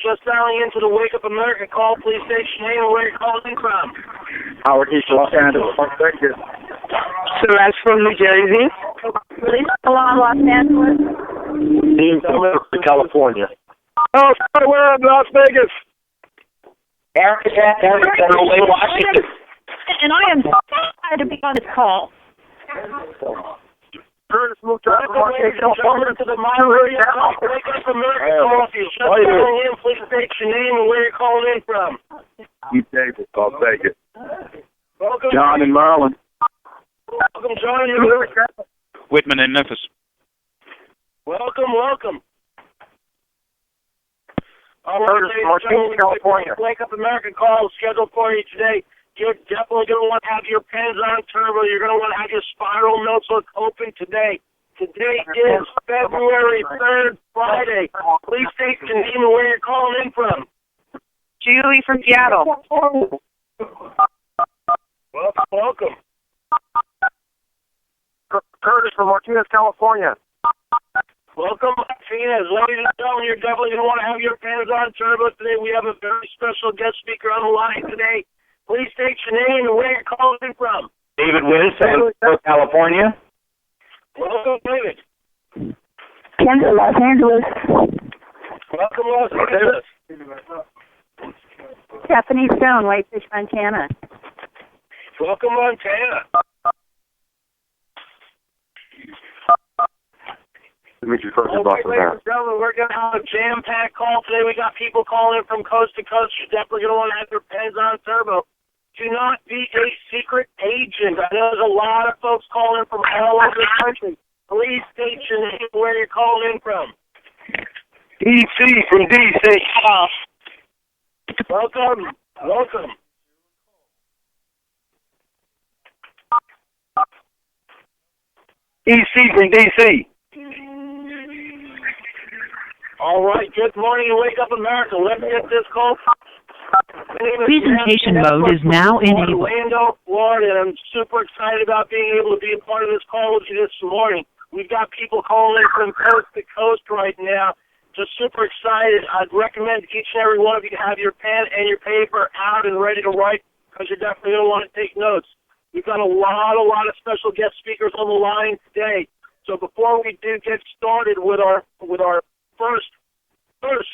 just dialing into the Wake Up America call. Please state your name and where you're calling from. Howard East Los Angeles. Thank you. Celeste from New Jersey. Lisa from Los Angeles. Dean from California. Oh, sorry, we're in Las Vegas. Eric from Washington. And I am so excited to be on this call. Curtis moved to California to the Modern Radio Call. Wake Up America call. If you're just calling in, please state your name and where you're calling in from. Keith Davis, I'll take it. Welcome. John in Maryland. Welcome, John. Whitman in Memphis. Welcome, welcome. All right, Curtis, ladies and gentlemen, California. Wake Up America call scheduled for you today. You're definitely going to want to have your pens on turbo. You're going to want to have your spiral notebook open today. Today is February 3rd, Friday. Please state your name and where you're calling in from. Julie from Seattle. Welcome, welcome. Curtis from Martinez, California. Welcome, Martinez. Ladies and gentlemen, you're definitely going to want to have your pens on turbo today. We have a very special guest speaker on the line today. Please state your name and where you're calling in from. David Wiz, California. Welcome, David. Kendra, Los Angeles. Welcome, Los Angeles. Stephanie Stone, Whitefish, Montana. Welcome, Montana. Let me just first Okay, ladies and gentlemen, we're going to have a jam-packed call today. We got people calling in from coast to coast. You're definitely going to want to have your pens on turbo. Do not be a secret agent. I know there's a lot of folks calling from all over the country. Please state your name and where you're calling in from. EC from DC. Welcome. Welcome. EC from DC. All right. Good morning and Wake Up America. Let's get this call. Presentation mode is now enabled. Orlando, Florida, and I'm super excited about being able to be a part of this call with you this morning. We've got people calling in from coast to coast right now. Just super excited. I'd recommend each and every one of you to have your pen and your paper out and ready to write because you're definitely going to want to take notes. We've got a lot of special guest speakers on the line today. So before we do get started with our first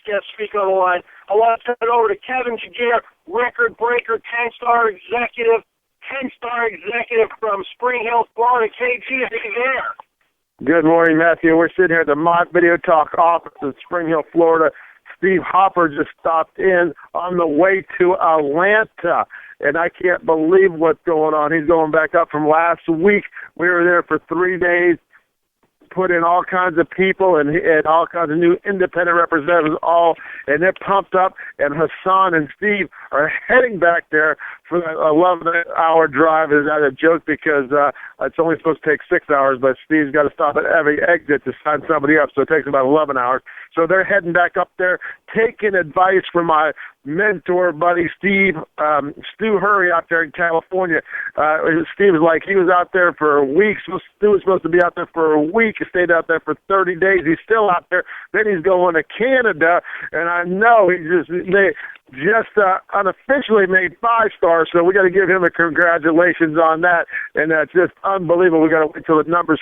guest speaker on the line, I want to turn it over to Kevin Giguere, record breaker, 10-star executive from Spring Hill, Florida. KG, are you there? Good morning, Matthew. We're sitting here at the Mock Video Talk office in Spring Hill, Florida. Steve Hopper just stopped in on the way to Atlanta, and I can't believe what's going on. He's going back up from last week. We were there for 3 days. Put in all kinds of people and all kinds of new independent representatives, and they're pumped up. And Hassan and Steve are heading back there for that 11-hour drive. Is not a joke because it's only supposed to take 6 hours, but Steve's got to stop at every exit to sign somebody up, so it takes about 11 hours. So they're heading back up there, taking advice from my mentor buddy Steve, Stu Hurry out there in California. Steve was like, he was out there for a week. So Stu was supposed to be out there for a week. He stayed out there for 30 days. He's still out there. Then he's going to Canada, and I know they just unofficially made 5 stars, so we got to give him a congratulations on that. And that's just unbelievable. We got to wait till the numbers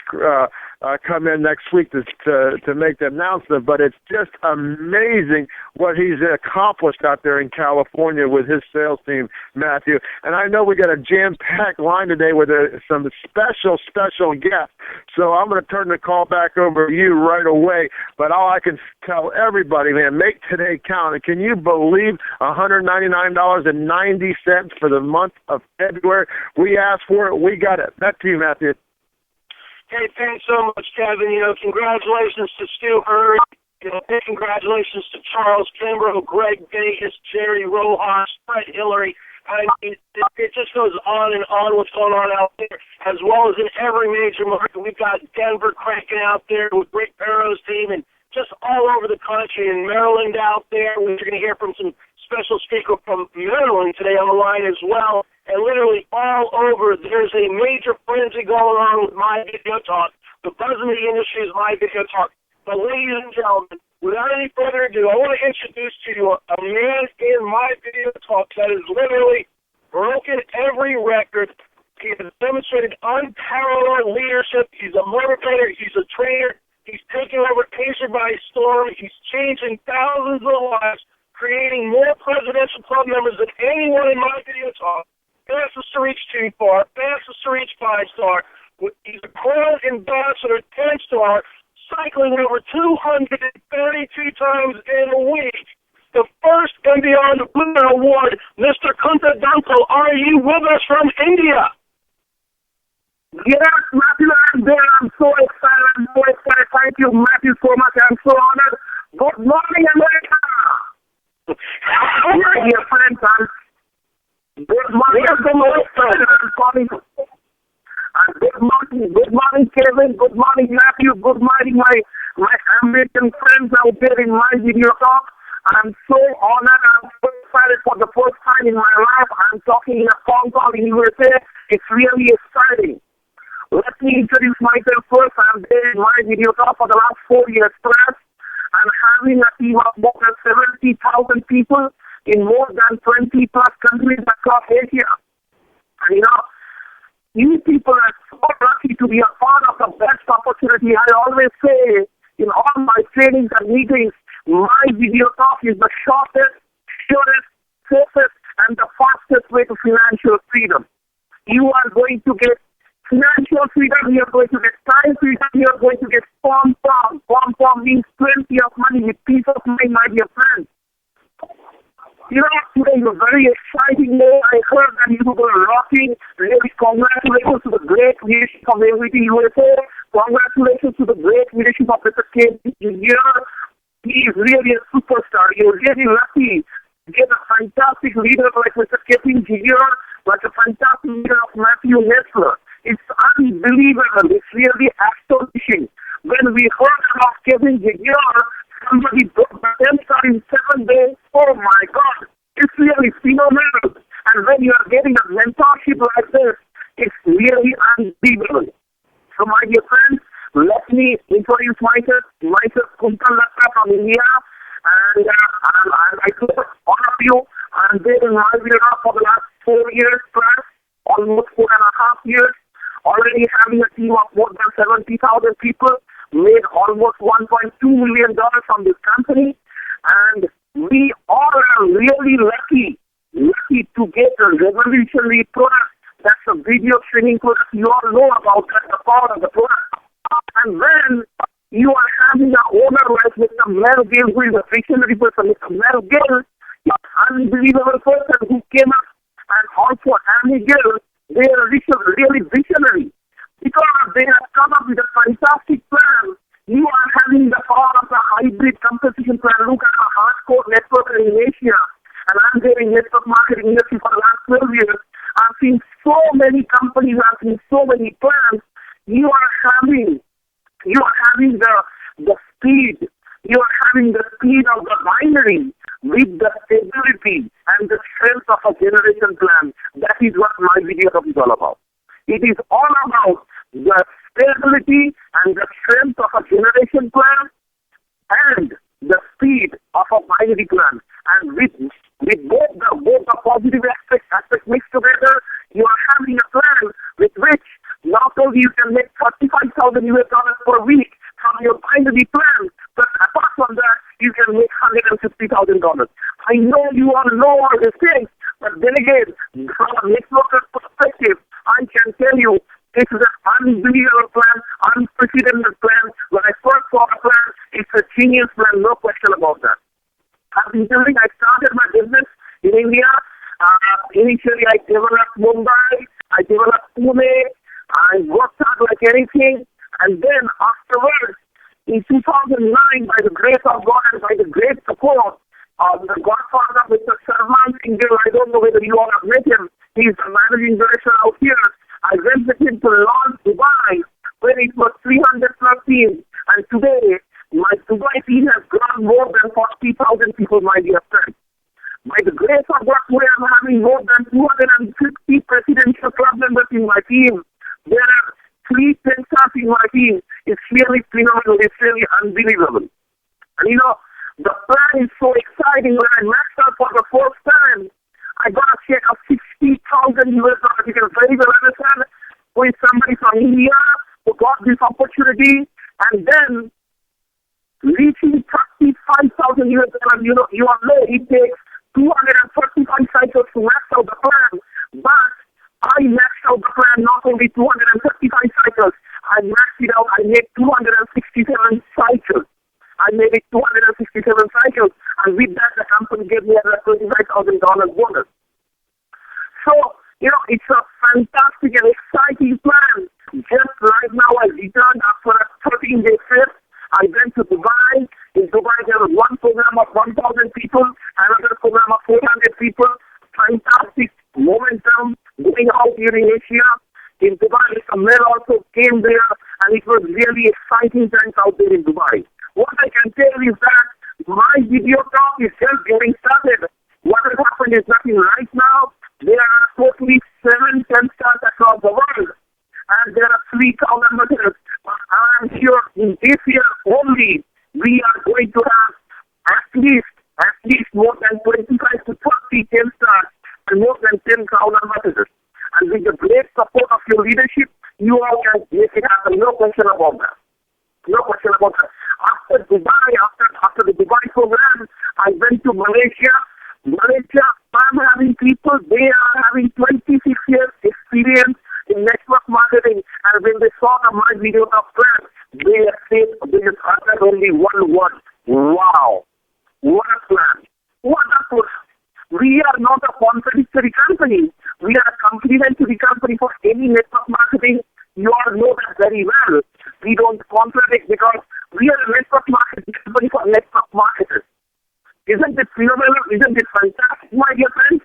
come in next week to make the announcement. But it's just amazing what he's accomplished out there in California with his sales team, Matthew. And I know we got a jam-packed line today with some special guests. So I'm going to turn the call back over to you right away. But all I can tell everybody, man, make today count. And can you believe $199.90 for the month of February? We asked for it. We got it. Back to you, Matthew. Hey, thanks so much, Kevin. Congratulations to Stu Hurry. Congratulations to Charles Kimbrough, Greg Vegas, Jerry Rojas, Fred Hillary. I mean, it just goes on and on what's going on out there, as well as in every major market. We've got Denver cranking out there with Rick Barrow's team, and just all over the country, and Maryland out there. We're going to hear from some special speaker from Maryland today on the line as well. And literally all over, there's a major frenzy going on with My Video Talk. The buzz in the industry is My Video Talk. But ladies and gentlemen, without any further ado, I want to introduce to you a man in my video talk that has literally broken every record. He has demonstrated unparalleled leadership. He's a motivator. He's a trainer. He's taking over Pacer by storm. He's changing thousands of lives, creating more presidential club members than anyone in my video talk. Fastest to reach 2-star, fastest to reach 5-star. He's a Crown Ambassador 10-star, cycling over 232 times in a week. The first and beyond winner award, Mr. Kunta Danko. Are you with us from India? Yes, Matthew, I'm there. I'm so excited. Thank you, Matthew, so much. I'm so honored. Good morning, America. Dear friends, good morning. Good morning, Kevin. Good morning, Matthew. Good morning, my American friends out there in my video talk. I'm so honored. I'm so excited for the first time in my life. I'm talking in a phone call in USA. It's really exciting. Let me introduce myself first. I'm there in my video talk for the last 4 years plus. I'm having a team of more than 70,000 people in more than 20 plus countries across Asia. And you people are so lucky to be a part of the best opportunity. I always say in all my trainings and meetings, my video talk is the shortest, surest, safest, and the fastest way to financial freedom. You are going to get financial freedom, you are going to get time freedom, you are going to get pom. Pom means plenty of money with peace of mind, my dear friends. Today is a very exciting day. I heard that you were rocking. Really, congratulations to the great leadership of Everything USA. Congratulations to the great leadership of Mr. Giguere. He is really a superstar. You're really lucky to get a fantastic leader like Mr. Giguere, like a fantastic leader of Matthew Nestler. It's unbelievable. It's really astonishing. When we heard about Kevin Giguere, somebody broke the 10-star in 7 days. Oh my God. It's really phenomenal. And when you are getting a mentorship like this, it's really unbelievable. So my dear friends, let me introduce myself. Myself, Kunta from India. And I told all of you, I'm there in my video for the last 4 years plus, almost 4.5 years. Already having a team of more than 70,000 people, made almost $1.2 million from this company, and we all are really lucky to get a revolutionary product. That's a video training product. You all know about that, the power of the product. And then you are having an owner like Mr. Mel Gill, who is a visionary person. Mr. Mel Gill is an unbelievable person who came up, and also Annie Gill. They are really visionary because they have come up with a fantastic plan. You are having the power of the hybrid composition plan. Look at a hardcore network in Asia. And I'm there in network marketing industry for the last 12 years. I've seen so many companies, I've seen so many plans. You are having the speed. You are having the speed of the binary with the stability and the strength of a generation plan. That is what my video is all about. It is all about the stability and the strength of a generation plan and the speed of a binary plan. And with both the positive aspects mixed together, you are having a plan with which not only you can make $35,000 per week from your binary plan, but apart from that, you can make $150,000. I know you all know all these things, but then again, from a networker's perspective, I can tell you this is an unbelievable plan, unprecedented plan. When I first saw the plan, it's a genius plan, no question about that. I started my business in India. Initially, I developed Mumbai, I developed Pune, I worked hard like anything, and then afterwards, in 2009, by the grace of God and by the great support of the godfather, Mr. Sarman Singh, I don't know whether you all have met him. He's the managing director out here. I went with him to launch Dubai, where it was 300 plus teams. And today, my Dubai team has grown more than 40,000 people, my dear friends. By the grace of God, today I'm having more than 250 presidential club members in my team. There are 3 10 stars in my team. It's really phenomenal. It's really unbelievable. And the plan is so exciting. When I maxed out for the first time, I got a check of $60,000 US. You can very well understand who is somebody from India who got this opportunity, and then reaching $35,000 US. You all know it takes 235 cycles to max out the plan, but I maxed out the plan not only 235 cycles, I maxed it out, I made 267 cycles. I made it 267 cycles, and with that, the company gave me a $25,000 bonus. So, it's a fantastic and exciting plan. Just right now, I returned after a 13-day trip. I went to Dubai. In Dubai, there was one program of 1,000 people, another program of 400 people. Fantastic momentum going out here in Asia. In Dubai, the mayor also came there, and it was really exciting times out there in Dubai. What I can tell you is that my video talk is just getting started. What has happened is nothing right now. There are totally 7 stars across the world, and there are 3 town ambassadors. I'm sure in this year only, we are going to have at least more than 25 to 30 10 stars and more than 10 town ambassadors. And with the great support of your leadership, you all can make it happen. No question about that. No question about that. After Dubai, after the Dubai program, I went to Malaysia. I'm having people, they are having 26 years experience in network marketing, and when they saw my video of plan, they just uttered only one word: wow! What a plan! What a push! We are not a contradictory company. We are a complementary company for any network marketing. You all know that very well. We don't contradict because we are a network marketing company for network marketers. Isn't it phenomenal? Isn't it fantastic, my dear friends?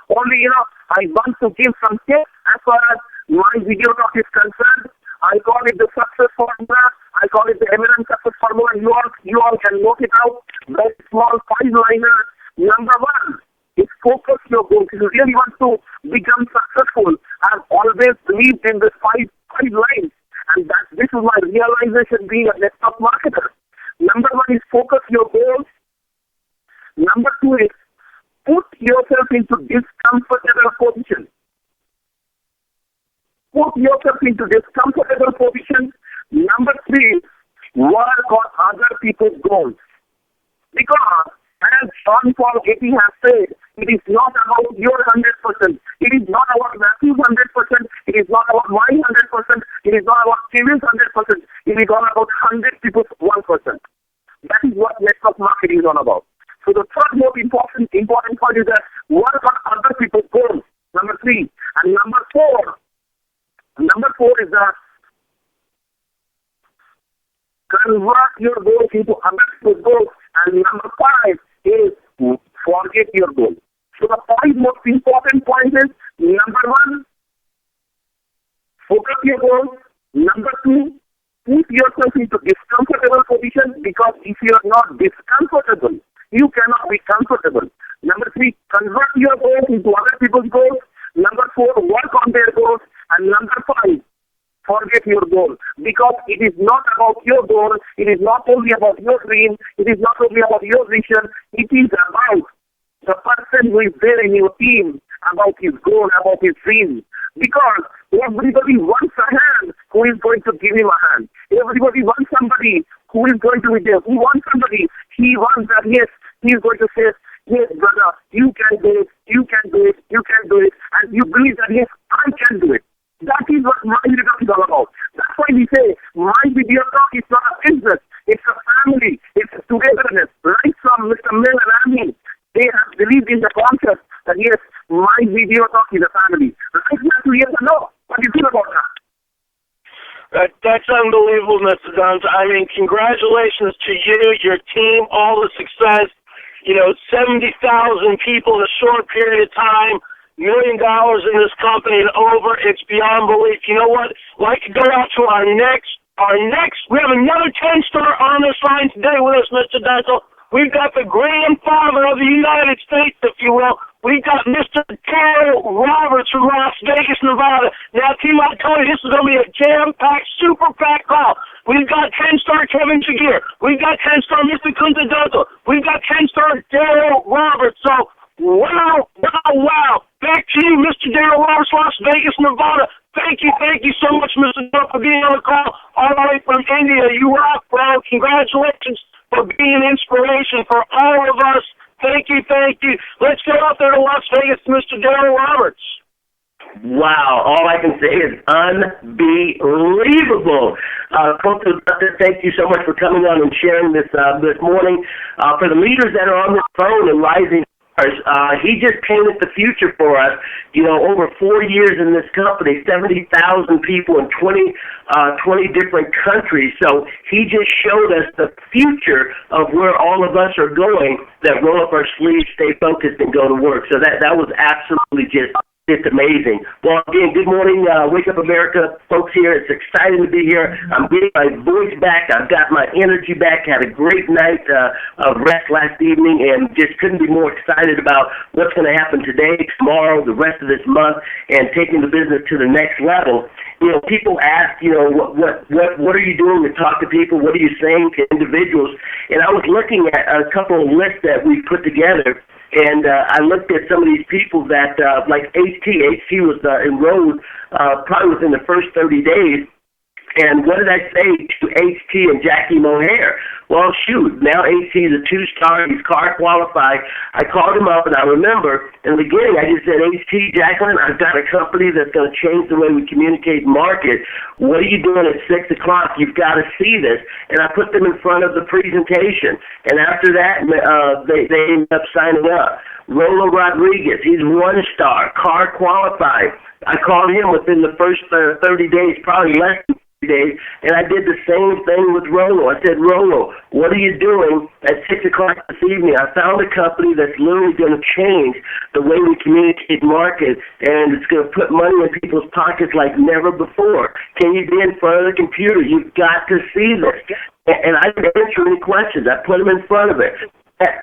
Only, I want to give some tips as far as my video talk is concerned. I call it the success formula. I call it the eminent success formula. You all can note it out. Very small 5-liner. Number 1 is focus your goals. If you really want to become successful, I've always believed in the 5 lines. And this is my realization being a network marketer. Number 1 is focus your goals. Number 2 is put yourself into discomfortable position. Put yourself into discomfortable position. Number 3, work on other people's goals. Because, as Sean Paul Getty has said, it is not about your 100%. It is not about Matthew's 100%. It is not about my 100%. It is not about Steven's 100%. It is all about 100 people's 1%. That is what network marketing is all about. So the third most important point is that work on other people's goals. Number 3. And number 4 is that convert your goals into other people's goals. And number 5 is forget your goal. So the 5 most important points is, number 1, focus your goals. Number 2, put yourself into discomfortable position, because if you are not discomfortable, you cannot be comfortable. Number 3, convert your goals into other people's goals. Number 4, work on their goals. And number 5, forget your goal. Because it is not about your goal. It is not only about your dream. It is not only about your vision. It is about the person who is there in your team, about his goal, about his dream. Because everybody wants a hand who is going to give him a hand. Everybody wants somebody who is going to be there. Who wants somebody? He wants that, yes, he is going to say, yes, brother, you can do it, you can do it, you can do it. And you believe that, yes, I can do it. That is what my video talk is all about. That's why we say my video talk is not a business. It's a family. It's a togetherness. Right from Mr. Mill and Ami, they have believed in the concept that, yes, my video talk is a family. Right now, 2 years ago, what do you feel about that? That's unbelievable, Mr. Duns. I mean, congratulations to you, your team, all the success. 70,000 people in a short period of time, $1 million in this company and over. It's beyond belief. You know what? I'd like to go out to our next. We have another 10-star on this line today with us, Mr. Denzel. We've got the grandfather of the United States, if you will. We got Mr. Darryl Roberts from Las Vegas, Nevada. Now, team, I told you, this is going to be a jam-packed, super-packed call. We've got 10-star Kevin Giguere. We've got 10-star Mr. Kunta. We've got 10-star Darryl Roberts. So, wow. Back to you, Mr. Darryl Roberts, Las Vegas, Nevada. Thank you so much, Mr. Darryl, for being on the call all the way from India. You rock, bro. Congratulations for being an inspiration for all of us. Thank you. Let's go out there to Las Vegas, Mr. Darryl Roberts. Wow, all I can say is unbelievable. Thank you so much for coming on and sharing this this morning. For the leaders that are on this phone and rising stars, he just painted the future for us. You know, over 4 years in this company, 70,000 people in 20 different countries. So he just showed us the future of where all of us are going, that roll up our sleeves, stay focused, and go to work. So that was absolutely it's amazing. Well, again, good morning, Wake Up America folks here. It's exciting to be here. I'm getting my voice back. I've got my energy back. Had a great night of rest last evening, and just couldn't be more excited about what's going to happen today, tomorrow, the rest of this month, and taking the business to the next level. You know, people ask, you know, what are you doing to talk to people? What are you saying to individuals? And I was looking at a couple of lists that we put together. And I looked at some of these people that, like HT was enrolled probably within the first 30 days. And what did I say to HT and Jackie Mohair? Well, shoot, now HT is a 2-star. He's car qualified. I called him up, and I remember in the beginning I just said, HT, Jacqueline, I've got a company that's going to change the way we communicate and market. What are you doing at 6 o'clock? You've got to see this. And I put them in front of the presentation. And after that, they ended up signing up. Rolo Rodriguez, he's 1-star, car qualified. I called him within the first 30 days, probably less than days, and I did the same thing with Rolo. I said, Rolo, what are you doing at 6 o'clock this evening? I found a company that's literally going to change the way we communicate and market, and it's going to put money in people's pockets like never before. Can you be in front of the computer? You've got to see this. And I didn't answer any questions. I put him in front of it.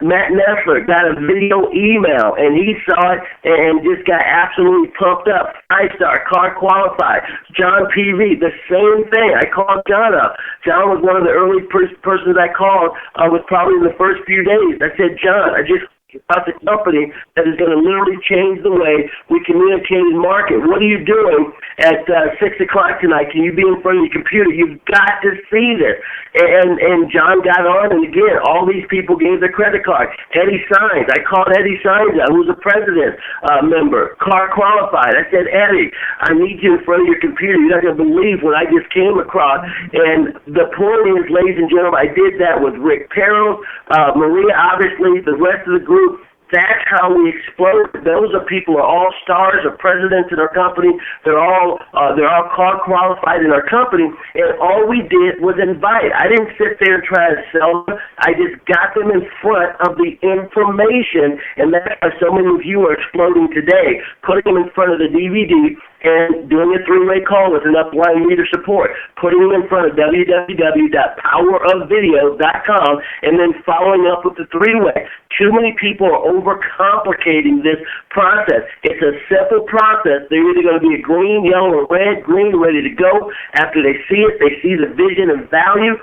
Matt Nestler got a video email, and he saw it and just got absolutely pumped up. 5-star, car qualified. John PV, the same thing. I called John up. John was one of the early persons I called, was probably in the first few days. I said, John, I just about the company that is going to literally change the way we communicate and market. What are you doing at 6 o'clock tonight? Can you be in front of your computer? You've got to see this. And John got on, and again, all these people gave their credit card. Eddie Signs, I called Eddie Signs, who's a president member, car qualified. I said, Eddie, I need you in front of your computer. You're not going to believe what I just came across. And the point is, ladies and gentlemen, I did that with Rick Perros, Maria, obviously, the rest of the group. That's how we explode. Those are people who are all stars or presidents in our company. They're all car qualified in our company, and all we did was invite. I didn't sit there and try to sell them. I just got them in front of the information, and that's why so many of you are exploding today, putting them in front of the DVD and doing a 3-way call with enough line leader support, putting them in front of www.powerofvideo.com, and then following up with the 3-way. Too many people are overcomplicating this process. It's a simple process. They're either going to be a green, yellow, or red. Green, ready to go. After they see it, they see the vision and value.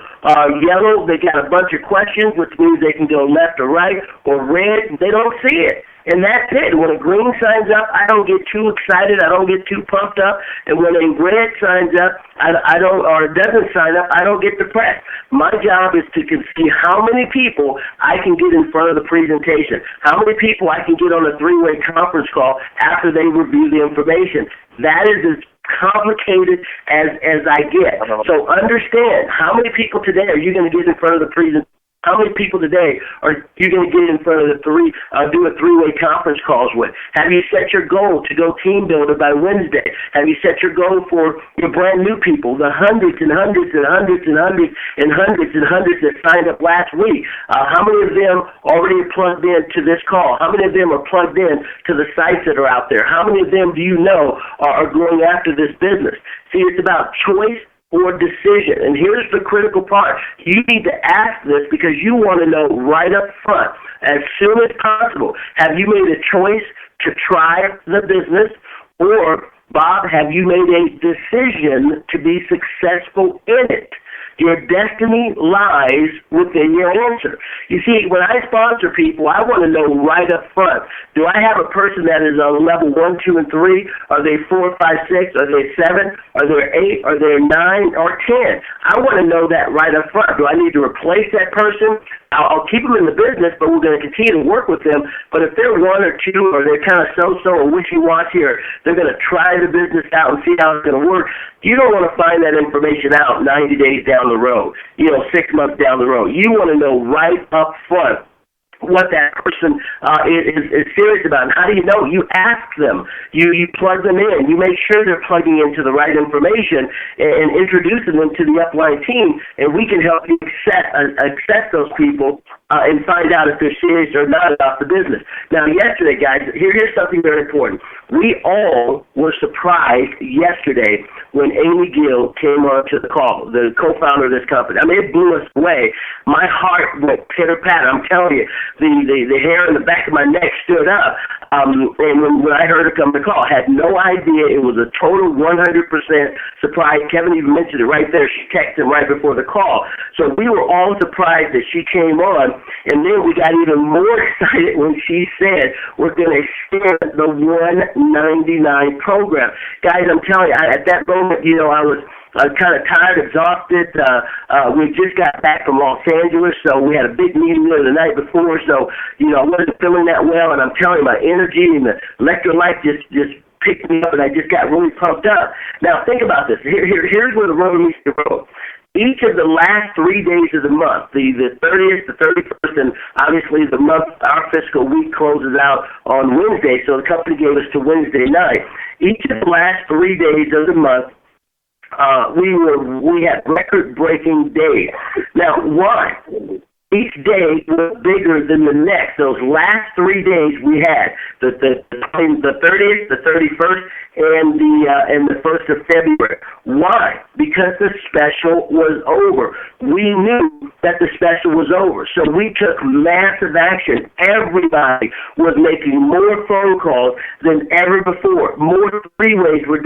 Yellow, they got a bunch of questions, which means they can go left or right. Or red, they don't see it. And that's it. When a green signs up, I don't get too excited. I don't get too pumped up. And when a red signs up, I don't, or doesn't sign up, I don't get depressed. My job is to see how many people I can get in front of the presentation, how many people I can get on a 3-way conference call after they review the information. That is as complicated as I get. So understand, how many people today are you going to get in front of the presentation? How many people today are you going to get in front of the do a 3-way conference calls with? Have you set your goal to go team builder by Wednesday? Have you set your goal for your brand new people, the hundreds and hundreds and hundreds and hundreds and hundreds and hundreds that signed up last week? How many of them already are plugged in to this call? How many of them are plugged in to the sites that are out there? How many of them do you know are going after this business? See, it's about choice or decision. And here's the critical part. You need to ask this because you want to know right up front, as soon as possible, have you made a choice to try the business, or, Bob, have you made a decision to be successful in it? Your destiny lies within your answer. You see, when I sponsor people, I want to know right up front, do I have a person that is on level 1, 2, and 3? Are they 4, 5, 6? Are they 7? Are they 8? Are they 9 or 10? I want to know that right up front. Do I need to replace that person? I'll keep them in the business, but we're going to continue to work with them. But if they're 1 or 2, or they're kind of so-so or wishy-washy, or they're going to try the business out and see how it's going to work, you don't want to find that information out 90 days down the road, 6 months down the road. You want to know right up front what that person is serious about. And how do you know? You ask them. You plug them in. You make sure they're plugging into the right information and introducing them to the upline team, and we can help you access those people and find out if they're serious or not about the business. Now, yesterday, guys, here's something very important. We all were surprised yesterday when Amy Gill came on to the call, the co-founder of this company. I mean, it blew us away. My heart went pitter-patter. I'm telling you, the hair in the back of my neck stood up. And when I heard her come to the call, I had no idea. It was a total 100% surprise. Kevin even mentioned it right there. She texted him right before the call. So we were all surprised that she came on. And then we got even more excited when she said, we're going to start the 199 program. Guys, I'm telling you, at that moment, I was kind of tired, exhausted. We just got back from Los Angeles, so we had a big meeting there the night before. So, I wasn't feeling that well, and I'm telling you, my energy and the electrolyte just picked me up, and I just got really pumped up. Now, think about this. Here's where the rubber meets the road. Each of the last 3 days of the month, the 30th, the 31st, and obviously the month, our fiscal week closes out on Wednesday, so the company gave us to Wednesday night. Each of the last 3 days of the month, we had record-breaking days. Now, why? Each day was bigger than the next. Those last 3 days we had, the 30th, the 31st, and the 1st of February. Why? Because the special was over. We knew that the special was over, so we took massive action. Everybody was making more phone calls than ever before. More three-ways were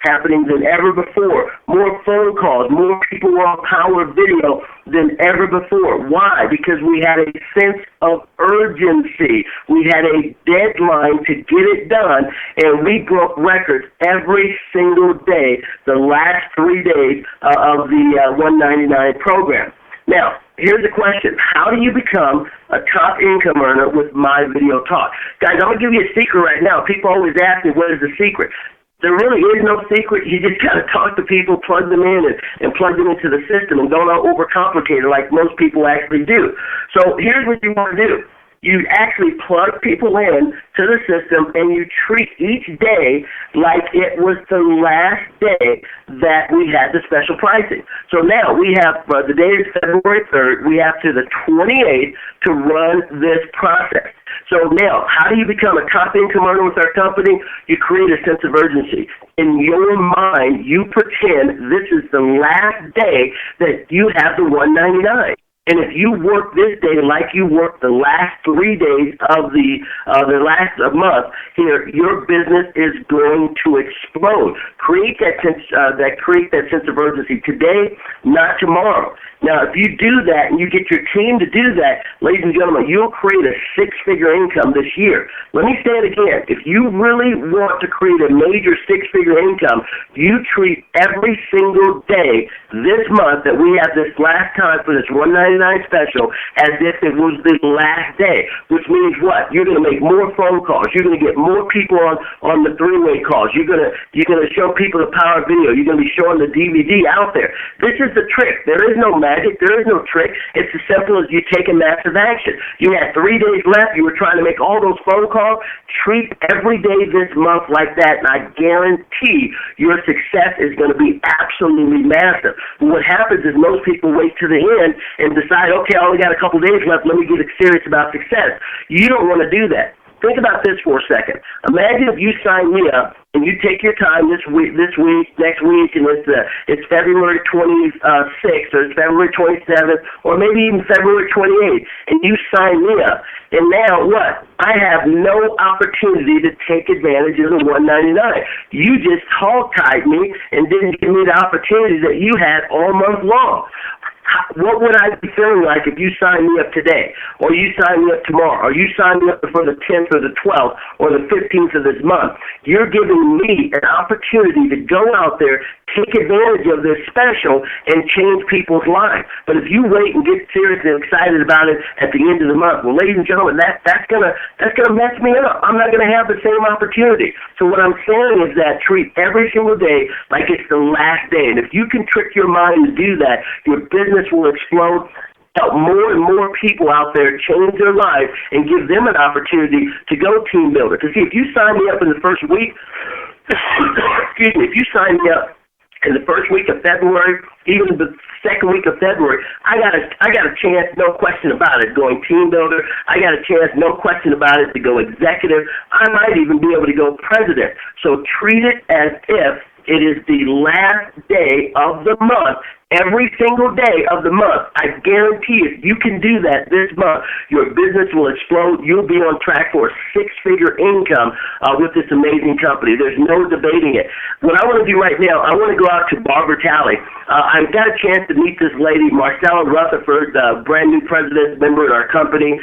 happening than ever before. More phone calls, more people were on Power Video than ever before. Why? Because we had a sense of urgency. We had a deadline to get it done, and we broke records every single day the last 3 days of the 199 program. Now, here's the question. How do you become a top income earner with My Video Talk? Guys, I'm going to give you a secret right now. People always ask me, what is the secret? There really is no secret. You just got to talk to people, plug them in, and plug them into the system, and don't overcomplicate it like most people actually do. So here's what you want to do. You actually plug people in to the system, and you treat each day like it was the last day that we had the special pricing. So now we have, the day is February 3rd, we have to the 28th to run this process. So now, how do you become a top income earner with our company? You create a sense of urgency. In your mind, you pretend this is the last day that you have the 199. And if you work this day like you worked the last 3 days of the last month here, your business is going to explode. Create that sense of urgency today, not tomorrow. Now, if you do that and you get your team to do that, ladies and gentlemen, you'll create a six-figure income this year. Let me say it again. If you really want to create a major six-figure income, you treat every single day this month that we have this last time for this $199 special as if it was the last day, which means what? You're going to make more phone calls. You're going to get more people on the three-way calls. You're going to show people the Power Video. You're going to be showing the DVD out there. This is the trick. There is no magic. There is no trick. It's as simple as you take a massive action. You had 3 days left. You were trying to make all those phone calls. Treat every day this month like that, and I guarantee your success is going to be absolutely massive. But what happens is most people wait to the end and decide, okay, I only got a couple days left. Let me get serious about success. You don't want to do that. Think about this for a second. Imagine if you sign me up and you take your time this week, next week, and it's February 26th or it's February 27th or maybe even February 28th, and you sign me up. And now what? I have no opportunity to take advantage of the $199. You just hog-tied me and didn't give me the opportunity that you had all month long. What would I be feeling like if you signed me up today, or you signed me up tomorrow, or you signed me up for the 10th or the 12th or the 15th of this month? You're giving me an opportunity to go out there, take advantage of this special, and change people's lives. But if you wait and get serious and excited about it at the end of the month, well, ladies and gentlemen, that's gonna mess me up. I'm not gonna have the same opportunity. So what I'm saying is that treat every single day like it's the last day. And if you can trick your mind to do that, your business will explode. Help more and more people out there change their lives and give them an opportunity to go team builder. To see if you sign me up in the first week, excuse me, if you sign me up in the first week of February, even the second week of February, I got a chance, no question about it, going team builder. I got a chance, no question about it, to go executive. I might even be able to go president. So treat it as if it is the last day of the month, every single day of the month. I guarantee if you can do that this month, your business will explode. You'll be on track for a six-figure income with this amazing company. There's no debating it. What I want to do right now, I want to go out to Barbara Talley. I've got a chance to meet this lady, Marcella Rutherford, brand new president, member in our company,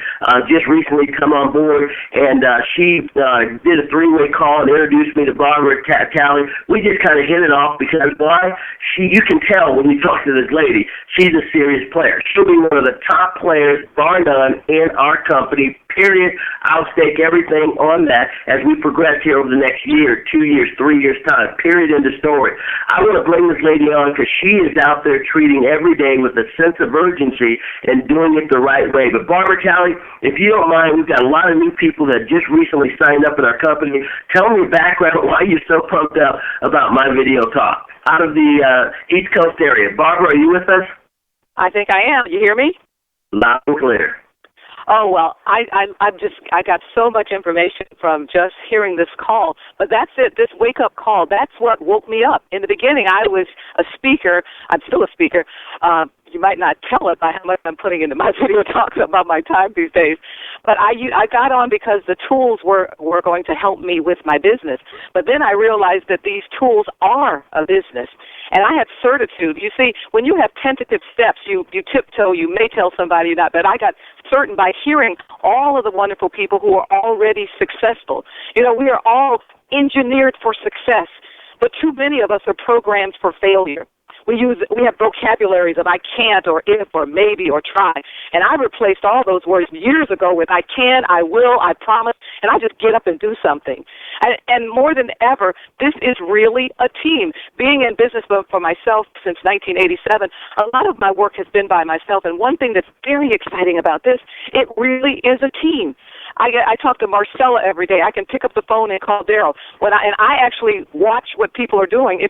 just recently come on board, and she did a three-way call and introduced me to Barbara Talley. We just kind of hit it off because why? You can tell when you talk to this lady, she's a serious player. She'll be one of the top players, bar none, in our company, period. I'll stake everything on that as we progress here over the next year, 2 years, 3 years' time, period, end of story. I want to bring this lady on because she is out there treating every day with a sense of urgency and doing it the right way. But Barbara Talley, if you don't mind, we've got a lot of new people that just recently signed up in our company. Tell me your background, why you're so pumped up about my video talk out of the East Coast area. Barbara, are you with us? I think I am. You hear me? Loud and clear. Oh, well, I got so much information from just hearing this call, but that's it, this wake-up call, that's what woke me up. In the beginning, I was a speaker. I'm still a speaker. You might not tell it by how much I'm putting into my video talks about my time these days. But I got on because the tools were going to help me with my business. But then I realized that these tools are a business. And I had certitude. You see, when you have tentative steps, you tiptoe, you may tell somebody that, but I got certain by hearing all of the wonderful people who are already successful. You know, we are all engineered for success, but too many of us are programmed for failure. We have vocabularies of I can't or if or maybe or try. And I replaced all those words years ago with I can, I will, I promise, and I just get up and do something. And more than ever, this is really a team. Being in business for myself since 1987, a lot of my work has been by myself. And one thing that's very exciting about this, it really is a team. I talk to Marcella every day. I can pick up the phone and call Darryl. And I actually watch what people are doing.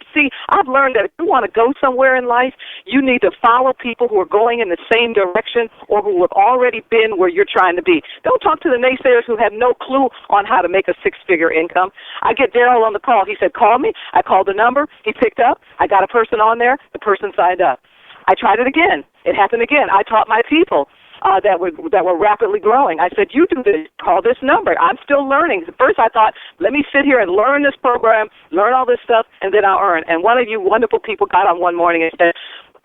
I've learned that if you want to go somewhere in life, you need to follow people who are going in the same direction or who have already been where you're trying to be. Don't talk to the naysayers who have no clue on how to make a six-figure income. I get Darryl on the call. He said, call me. I called the number. He picked up. I got a person on there. The person signed up. I tried it again. It happened again. I taught my people that were rapidly growing. I said, you do this, call this number. I'm still learning. First I thought, let me sit here and learn this program, learn all this stuff, and then I'll earn. And one of you wonderful people got on one morning and said,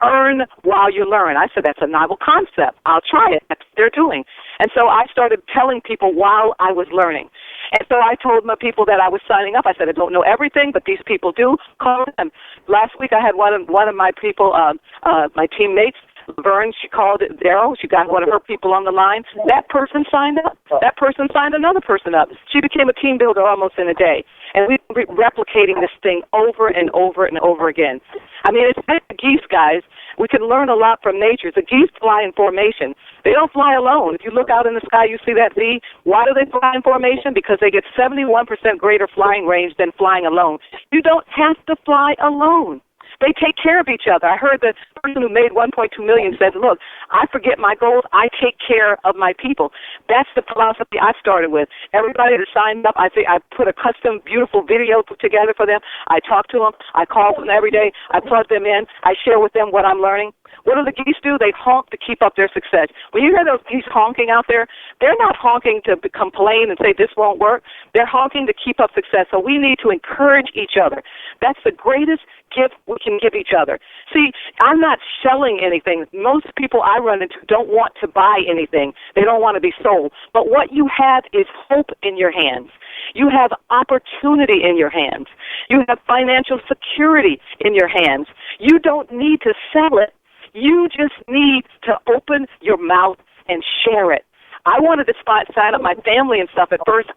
earn while you learn. I said, that's a novel concept. I'll try it. That's what they're doing. And so I started telling people while I was learning. And so I told my people that I was signing up. I said, I don't know everything, but these people do. Call them. Last week I had one of my people, my teammates, Vern, she called Darryl. She got one of her people on the line. That person signed up. That person signed another person up. She became a team builder almost in a day. And we've been replicating this thing over and over and over again. I mean, it's like the geese, guys. We can learn a lot from nature. The geese fly in formation. They don't fly alone. If you look out in the sky, you see that V. Why do they fly in formation? Because they get 71% greater flying range than flying alone. You don't have to fly alone. They take care of each other. I heard the person who made $1.2 million said, look, I forget my goals. I take care of my people. That's the philosophy I started with. Everybody that signed up, I put a custom, beautiful video together for them. I talk to them. I call them every day. I plug them in. I share with them what I'm learning. What do the geese do? They honk to keep up their success. When you hear those geese honking out there, they're not honking to complain and say this won't work. They're honking to keep up success. So we need to encourage each other. That's the greatest gift we can give each other. See, I'm not selling anything. Most people I run into don't want to buy anything. They don't want to be sold. But what you have is hope in your hands. You have opportunity in your hands. You have financial security in your hands. You don't need to sell it. You just need to open your mouth and share it. I wanted to sign up my family and stuff at first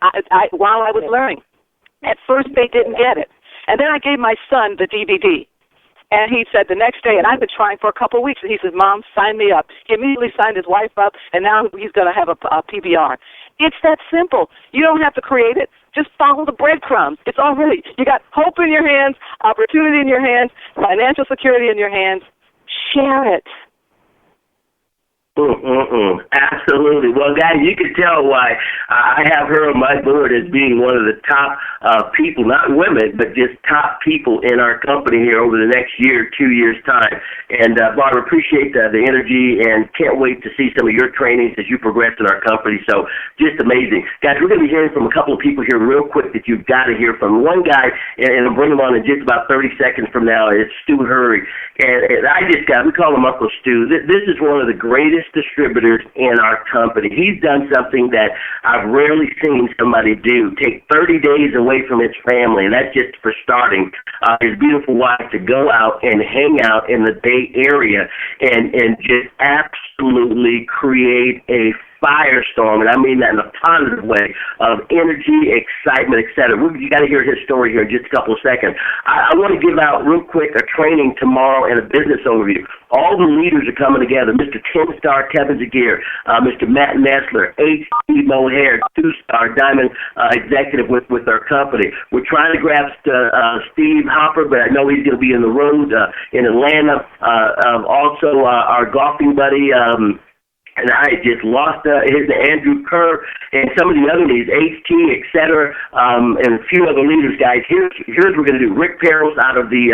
while I was learning. At first, they didn't get it. And then I gave my son the DVD. And he said the next day, and I've been trying for a couple of weeks, and he says, Mom, sign me up. He immediately signed his wife up, and now he's going to have a PBR. It's that simple. You don't have to create it. Just follow the breadcrumbs. It's already, you got hope in your hands, opportunity in your hands, financial security in your hands. Share it. Absolutely. Well, guys, you can tell why I have her on my board as being one of the top people, not women, but just top people in our company here over the next year, 2 years' time. And, Barbara, appreciate the energy and can't wait to see some of your trainings as you progress in our company. So just amazing. Guys, we're going to be hearing from a couple of people here real quick that you've got to hear from. One guy, and I'll bring him on in just about 30 seconds from now, is Stu Hurry. And we call him Uncle Stu. This is one of the greatest distributors in our company. He's done something that I've rarely seen somebody do. Take 30 days away from his family, and that's just for starting. His beautiful wife to go out and hang out in the Bay Area and just absolutely create a firestorm, and I mean that in a positive way, of energy, excitement, etc. You got to hear his story here in just a couple of seconds. I want to give out real quick a training tomorrow and a business overview. All the leaders are coming together. Mr. 10-star Kevin Giguere, Mr. Matt Nestler, H.C. Mohair, 2-star Diamond executive with our company. We're trying to grab Steve Hopper, but I know he's going to be in the road in Atlanta. Also, our golfing buddy, and I just lost his Andrew Kerr and some of the other leaders, HT, et cetera, and a few other leaders, guys. Here's what we're going to do. Rick Perros out of the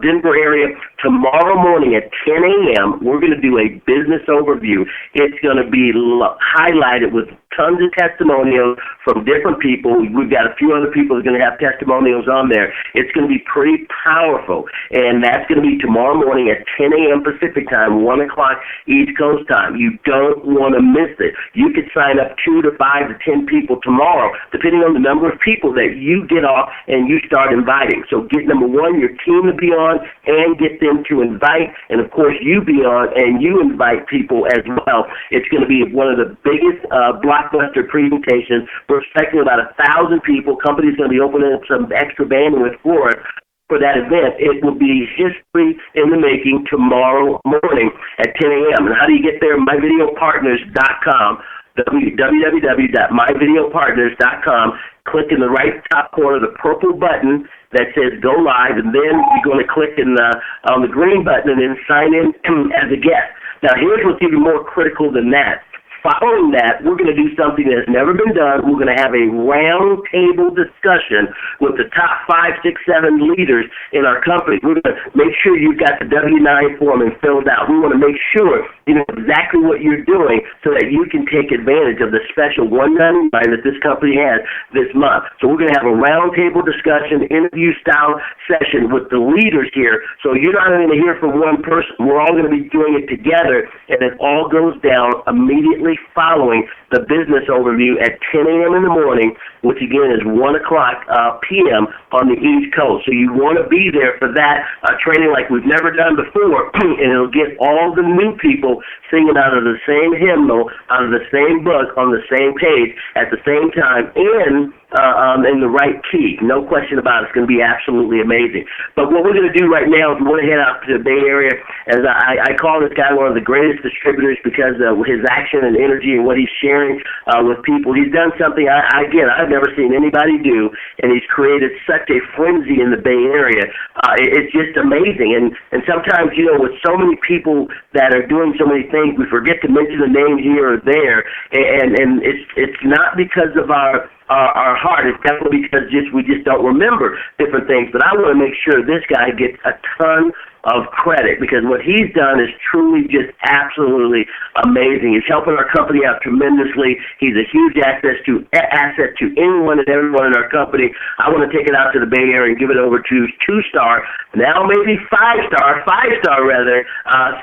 Denver area. Tomorrow morning at 10 a.m., we're going to do a business overview. It's going to be highlighted with tons of testimonials from different people. We've got a few other people that are going to have testimonials on there. It's going to be pretty powerful, and that's going to be tomorrow morning at 10 a.m. Pacific time, 1 o'clock East Coast time. You don't want to miss it. You could sign up 2 to 5 to 10 people tomorrow, depending on the number of people that you get off and you start inviting. So get, number one, your team to be on and get them to invite, and of course you be on and you invite people as well. It's going to be one of the biggest blockbuster presentations. We're expecting about 1,000 people. Company's going to be opening up some extra bandwidth for us. For that event, it will be history in the making tomorrow morning at 10 a.m. And how do you get there? MyVideoPartners.com, www.myvideopartners.com. Click in the right top corner, the purple button that says Go Live, and then you're going to click on the green button and then sign in as a guest. Now, here's what's even more critical than that. Following that, we're going to do something that has never been done. We're going to have a round table discussion with the top 5, 6, 7 leaders in our company. We're going to make sure you've got the W-9 form and filled out. We want to make sure you know exactly what you're doing so that you can take advantage of the special $199 that this company has this month. So we're going to have a round table discussion, interview-style session with the leaders here. So you're not going to hear from one person. We're all going to be doing it together, and it all goes down immediately following the business overview at 10 a.m. in the morning, which again is 1 o'clock p.m. on the East Coast. So you want to be there for that training like we've never done before, and it'll get all the new people singing out of the same hymnal, out of the same book, on the same page at the same time, and in the right key. No question about it. It's going to be absolutely amazing. But what we're going to do right now is we want to head out to the Bay Area. As I call this guy one of the greatest distributors because of his action and energy and what he's sharing with people. He's done something, I've never seen anybody do, and he's created such a frenzy in the Bay Area. It's just amazing. And sometimes, with so many people that are doing so many things, we forget to mention a name here or there, and it's not because of our heart. It's definitely because we just don't remember different things. But I want to make sure this guy gets a ton of credit because what he's done is truly just absolutely amazing. He's helping our company out tremendously. He's a huge asset to anyone and everyone in our company. I want to take it out to the Bay Area and give it over to 2-star, now maybe 5-star rather,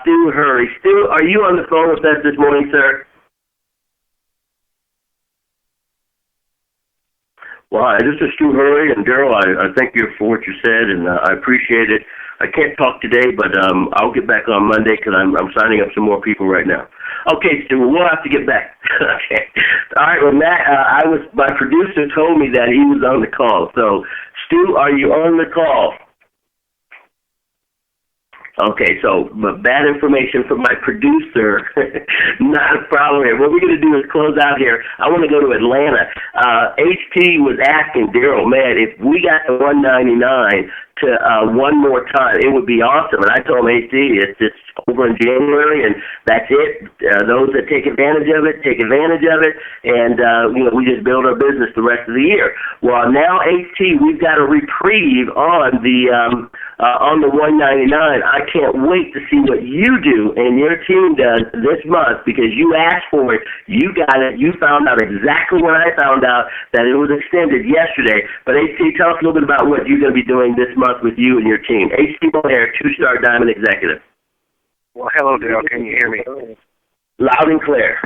Stu Hurry. Stu, are you on the phone with us this morning, sir? Well, this is Stu Hurry, and Darryl, I thank you for what you said, and I appreciate it. I can't talk today, but I'll get back on Monday because I'm signing up some more people right now. Okay, Stu, we'll have to get back. Okay. All right, well, Matt, my producer told me that he was on the call. So, Stu, are you on the call? Okay, so bad information from my producer. Not a problem here. What we're going to do is close out here. I want to go to Atlanta. HT was asking Darryl, man, if we got the 199 to one more time, it would be awesome. And I told him, HT, it's over in January, and that's it. Those that take advantage of it, and we just build our business the rest of the year. Well, now HT, we've got a reprieve on the 199. I can't wait to see what you do and your team does this month because you asked for it. You got it. You found out exactly when I found out that it was extended yesterday. But HT, tell us a little bit about what you're going to be doing this month with you and your team. HT O'Hare, 2-star Diamond Executive. Well, hello, Darryl. Can you hear me? Loud and clear.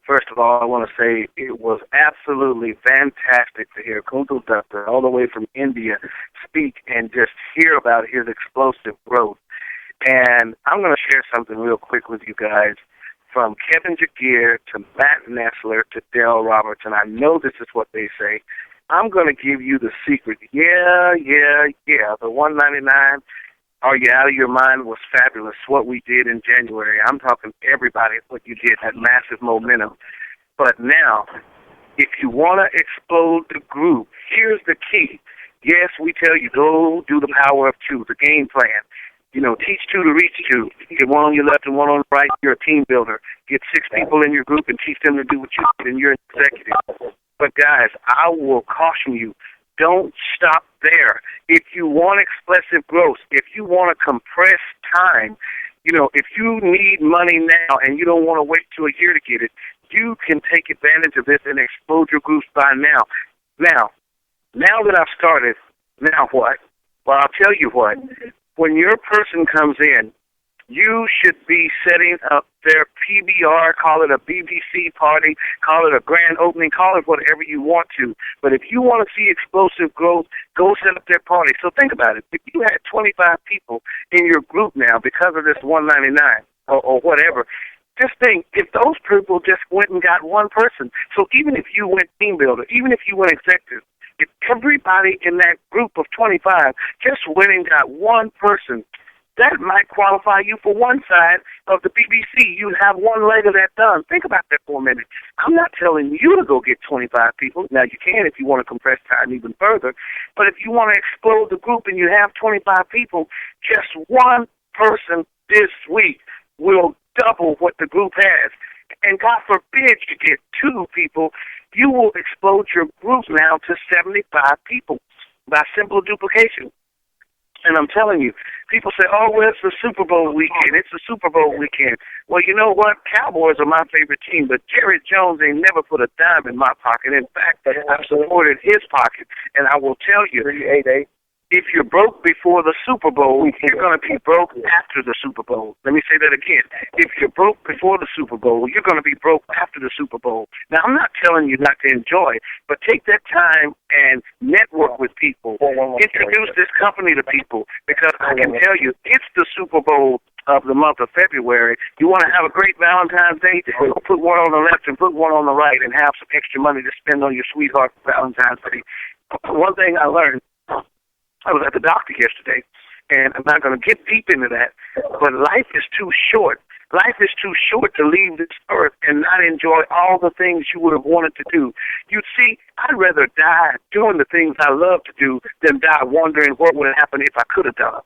First of all, I want to say it was absolutely fantastic to hear Kuntal Dutta all the way from India speak and just hear about his explosive growth. And I'm going to share something real quick with you guys from Kevin Giguere to Matt Nestler to Darryl Roberts, and I know this is what they say. I'm going to give you the secret. Yeah, the 199, are you out of your mind, was fabulous. What we did in January, I'm talking everybody, what you did had massive momentum. But now, if you want to explode the group, here's the key. Yes, we tell you, go do the power of 2, the game plan. Teach 2 to reach 2. Get one on your left and one on the right. You're a team builder. Get 6 people in your group and teach them to do what you did, and you're an executive. But, guys, I will caution you, don't stop there. If you want explosive growth, if you want to compress time, if you need money now and you don't want to wait till a year to get it, you can take advantage of this and explode your groups by now. Now that I've started, now what? Well, I'll tell you what. When your person comes in, you should be setting up their PBR, call it a BBC party, call it a grand opening, call it whatever you want to. But if you want to see explosive growth, go set up their party. So think about it. If you had 25 people in your group now because of this 199 or whatever, just think, if those people just went and got one person, so even if you went team builder, even if you went executive, if everybody in that group of 25 just went and got one person, that might qualify you for one side of the BBC. You'd have one leg of that done. Think about that for a minute. I'm not telling you to go get 25 people. Now, you can if you want to compress time even further. But if you want to explode the group and you have 25 people, just one person this week will double what the group has. And God forbid you get 2 people, you will explode your group now to 75 people by simple duplication. And I'm telling you, people say, oh, well, it's the Super Bowl weekend. It's the Super Bowl weekend. Well, you know what? Cowboys are my favorite team, but Jerry Jones ain't never put a dime in my pocket. In fact, I've supported his pocket. And I will tell you, if you're broke before the Super Bowl, you're going to be broke after the Super Bowl. Let me say that again. If you're broke before the Super Bowl, you're going to be broke after the Super Bowl. Now, I'm not telling you not to enjoy, but take that time and network with people. Introduce this company to people, because I can tell you, it's the Super Bowl of the month of February. You want to have a great Valentine's Day? Put one on the left and put one on the right and have some extra money to spend on your sweetheart for Valentine's Day. One thing I learned, I was at the doctor yesterday, and I'm not going to get deep into that, but life is too short. Life is too short to leave this earth and not enjoy all the things you would have wanted to do. You see, I'd rather die doing the things I love to do than die wondering what would have happened if I could have done them.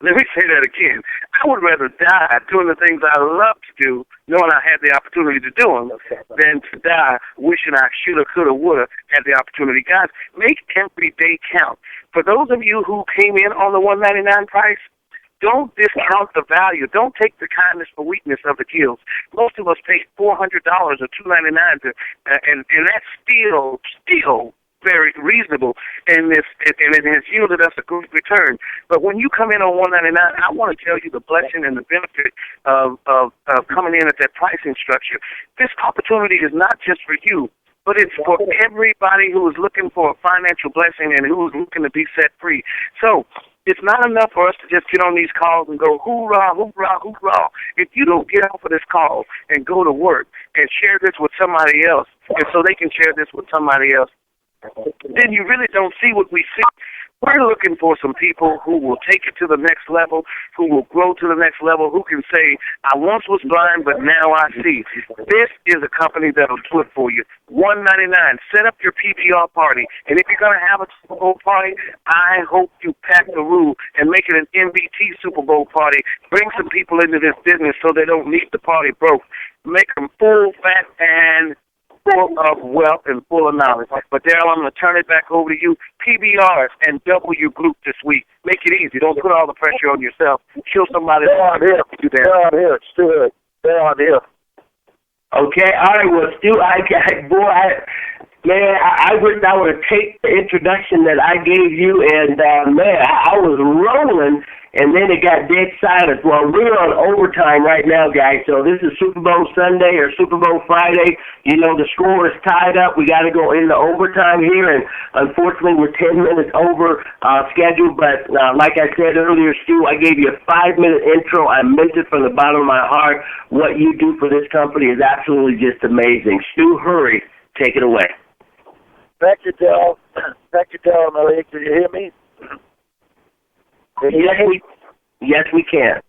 Let me say that again. I would rather die doing the things I love to do, knowing I had the opportunity to do them, than to die wishing I should have, could have, would have had the opportunity. Guys, make every day count. For those of you who came in on the $199 price, don't discount the value. Don't take the kindness for weakness of the guilds. Most of us pay $400 or $299, and that's still very reasonable, and it has yielded us a good return. But when you come in on $199, I want to tell you the blessing and the benefit of coming in at that pricing structure. This opportunity is not just for you, but it's for everybody who is looking for a financial blessing and who is looking to be set free. So it's not enough for us to just get on these calls and go, hoorah, hoorah, hoorah. If you don't get off of this call and go to work and share this with somebody else, and so they can share this with somebody else, then you really don't see what we see. We're looking for some people who will take it to the next level, who will grow to the next level, who can say, I once was blind, but now I see. This is a company that will do it for you. $199. Set up your PBR party. And if you're going to have a Super Bowl party, I hope you pack the rule and make it an MBT Super Bowl party. Bring some people into this business so they don't leave the party broke. Make them full, fat, and full of wealth and full of knowledge. But, Darryl, I'm going to turn it back over to you. PBRs and W Group this week. Make it easy. Don't put all the pressure on yourself. Show somebody. They're on here. They're on here. It's too good. They're on here. Okay, all right. Well, Stu, I wish I would have taken the introduction that I gave you, and, I was rolling, and then it got dead silent. Well, we're on overtime right now, guys, so this is Super Bowl Sunday or Super Bowl Friday. You know, the score is tied up. We got to go into overtime here, and unfortunately we're 10 minutes over schedule, but like I said earlier, Stu, I gave you a 5-minute intro. I meant it from the bottom of my heart. What you do for this company is absolutely just amazing. Stu, hurry. Take it away. Thank you, Darryl. Thank you, Darryl Malik. Can you hear me? Yes, we can.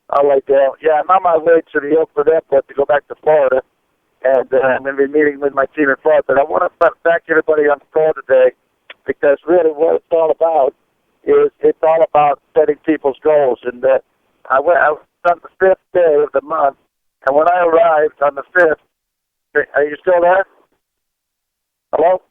All right, Darryl. Yeah, I'm on my way to the Oakland Airport to go back to Florida, and I'm going to be meeting with my team in Florida. But I want to thank everybody on the call today, because really what it's all about is it's all about setting people's goals. And I was on the 5th day of the month, and when I arrived on the 5th, are you still there? Hello?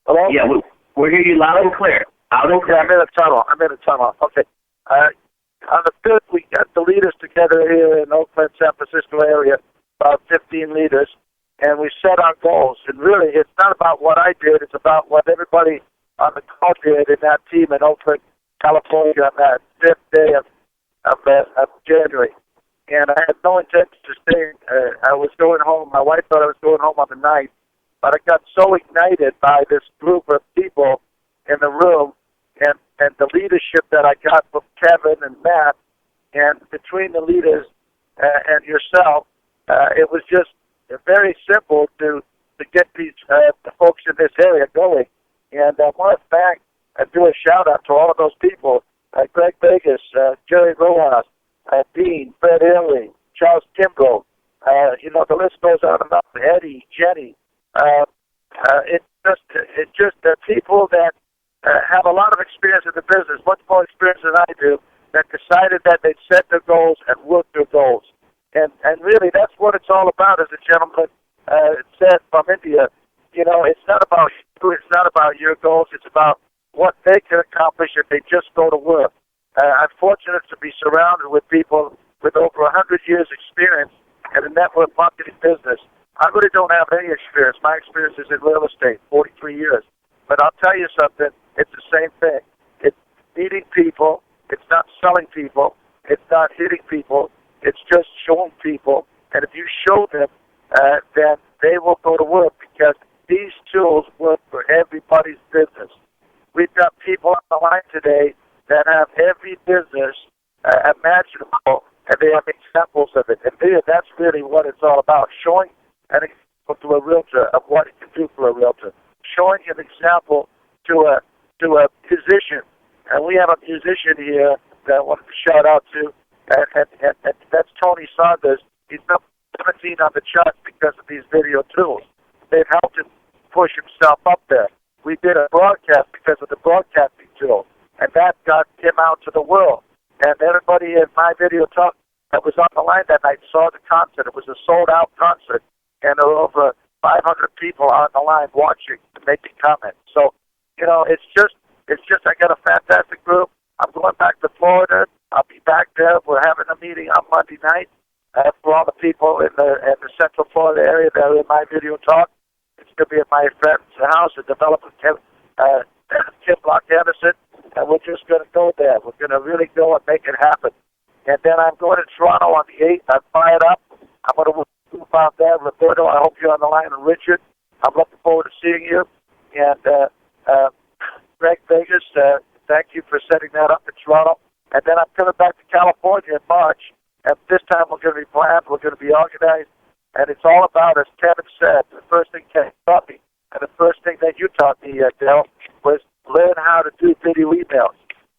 Hello? Yeah, we're hearing you loud and clear. Loud and clear. Yeah, I'm in a tunnel. Okay. On the 5th, we got the leaders together here in Oakland, San Francisco area, about 15 leaders, and we set our goals. And really, it's not about what I did. It's about what everybody on the call did in that team in Oakland, California, on that 5th day of January. And I had no intention to stay. I was going home. My wife thought I was going home on the 9th. But I got so ignited by this group of people in the room and the leadership that I got from Kevin and Matt, and between the leaders and yourself, it was just very simple to get these the folks in this area going. And I want to do a shout-out to all of those people, Greg Vegas, Jerry Rojas, Dean, Fred Haley, Charles Kimbrough, the list goes on and on, Eddie, Jenny. It's just people that have a lot of experience in the business, much more experience than I do, that decided that they'd set their goals and work their goals. And really, that's what it's all about, as a gentleman said from India. It's not about you, it's not about your goals, it's about what they can accomplish if they just go to work. I'm fortunate to be surrounded with people with over 100 years' experience in the network marketing business. I really don't have any experience. My experience is in real estate, 43 years. But I'll tell you something, it's the same thing. It's meeting people. It's not selling people. It's not hitting people. It's just showing people. And if you show them, then they will go to work, because these tools work for everybody's business. We've got people on the line today that have every business imaginable and they have examples of it. And that's really what it's all about, showing an example to a realtor of what it can do for a realtor, showing an example to a musician. And we have a musician here that I wanted to shout out to, and that's Tony Saunders. He's number 17 on the charts because of these video tools. They've helped him push himself up there. We did a broadcast because of the broadcasting tool, and that got him out to the world. And everybody in my video talk that was on the line that night saw the concert. It was a sold-out concert, and there were over 500 people on the line watching and making comments. So, it's just I got a fantastic group. I'm going back to Florida. I'll be back there. We're having a meeting on Monday night for all the people in the Central Florida area that are in my video talk. It's going to be at my friend's house, a developer, Tim Block Anderson, and we're just going to go there. We're going to really go and make it happen. And then I'm going to Toronto on the 8th. I'm fired up. I'm going to move out there. Roberto, I hope you're on the line, and Richard, I'm looking forward to seeing you. And Greg Vegas, thank you for setting that up in Toronto. And then I'm coming back to California in March. And this time we're going to be planned. We're going to be organized. And it's all about, as Kevin said, the first thing Kevin taught me, and the first thing that you taught me, Dale, was learn how to do video emails.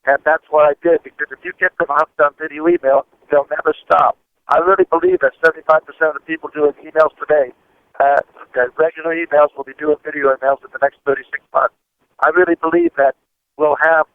And that's what I did, because if you get them hooked on video email, they'll never stop. I really believe that 75% of the people doing emails today, regular emails, will be doing video emails in the next 36 months. I really believe that we'll have,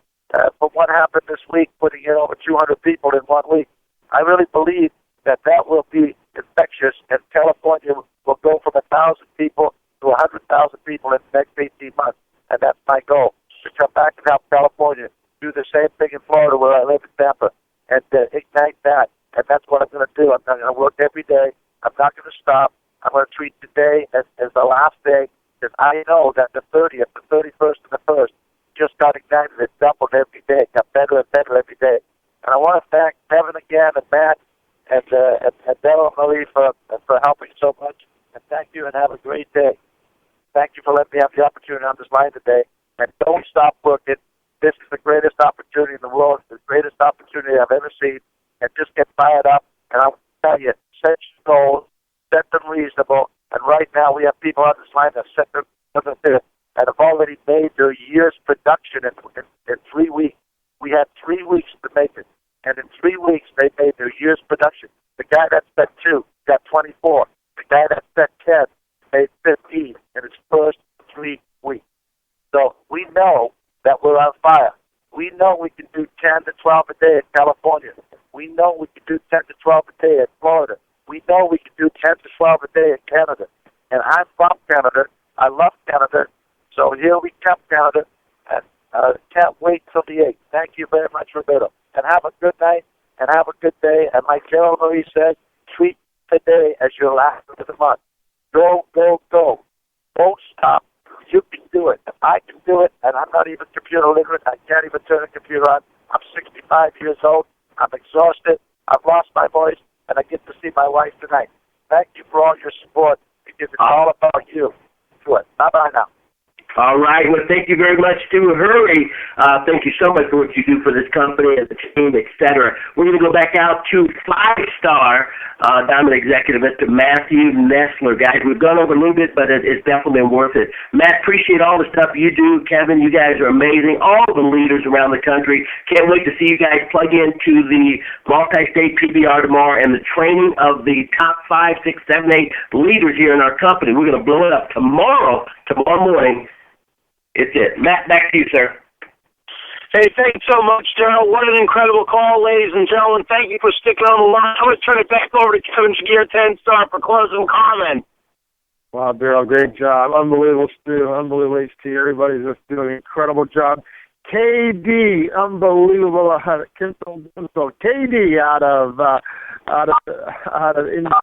from what happened this week, putting in over 200 people in 1 week, I really believe that will be infectious, and California will go from 1,000 people to 100,000 people in the next 18 months. And that's my goal, to come back and help California do the same thing in Florida where I live in Tampa, and ignite that. And that's what I'm going to do. I'm going to work every day. I'm not going to stop. I'm going to treat today as the last day, because I know that the 30th, the 31st, and the 1st just got ignited. It doubled every day. It got better and better every day. And I want to thank Kevin again, and Matt, and Darryl and Marie for helping so much. And thank you, and have a great day. Thank you for letting me have the opportunity on this line today. And don't stop working. This is the greatest opportunity in the world. It's the greatest opportunity I've ever seen. And just get fired up. And I'll tell you, set your goals, set them reasonable. And right now we have people on this line that set them and have already made their year's production in 3 weeks. We had 3 weeks to make it. And in 3 weeks, they made their year's production. The guy that spent 2 got 24. The guy that spent 10 made 15 in his first 3 weeks. So we know that we're on fire. We know we can do 10 to 12 a day in California. We know we can do 10 to 12 a day in Florida. We know we can do 10 to 12 a day in Canada. And I'm from Canada. I love Canada. So here we come, Canada. And can't wait till the 8th. Thank you very much, Roberto. And have a good night, and have a good day. And like Gerald Marie said, treat today as your last of the month. Go, go, go. Don't stop. You can do it. If I can do it, and I'm not even computer literate, I can't even turn a computer on. I'm 65 years old. I'm exhausted. I've lost my voice, and I get to see my wife tonight. Thank you for all your support, because it's all about you. Do it. Bye-bye now. All right. Well, thank you very much, Stu. Hurry. Thank you so much for what you do for this company and the team, et cetera. We're going to go back out to 5-star Diamond Executive, Mr. Matthew Nestler. Guys, we've gone over a little bit, but it's definitely been worth it. Matt, appreciate all the stuff you do. Kevin, you guys are amazing. All the leaders around the country. Can't wait to see you guys plug into the multi-state PBR tomorrow and the training of the top 5, 6, 7, 8 leaders here in our company. We're going to blow it up tomorrow morning. It's it. Matt, back to you, sir. Hey, thanks so much, Darryl. What an incredible call, ladies and gentlemen. Thank you for sticking on the line. I'm going to turn it back over to Kevin Giguere, 10-star, for closing comment. Wow, Darryl, great job. Unbelievable, Stu. Unbelievable, HT. Everybody's just doing an incredible job. KD, unbelievable. KD out of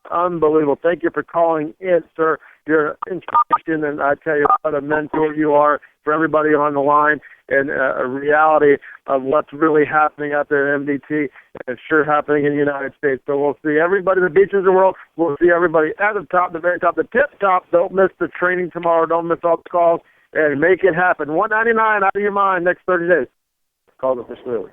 unbelievable. Thank you for calling in, sir. Your inspiration, and I tell you what a mentor you are for everybody on the line, and a reality of what's really happening out there in MDT, and it's sure happening in the United States. So we'll see everybody in the beaches of the world. We'll see everybody at the top, the very top, the tip top. Don't miss the training tomorrow. Don't miss all the calls, and make it happen. $199 out of your mind next 30 days. Call the facility.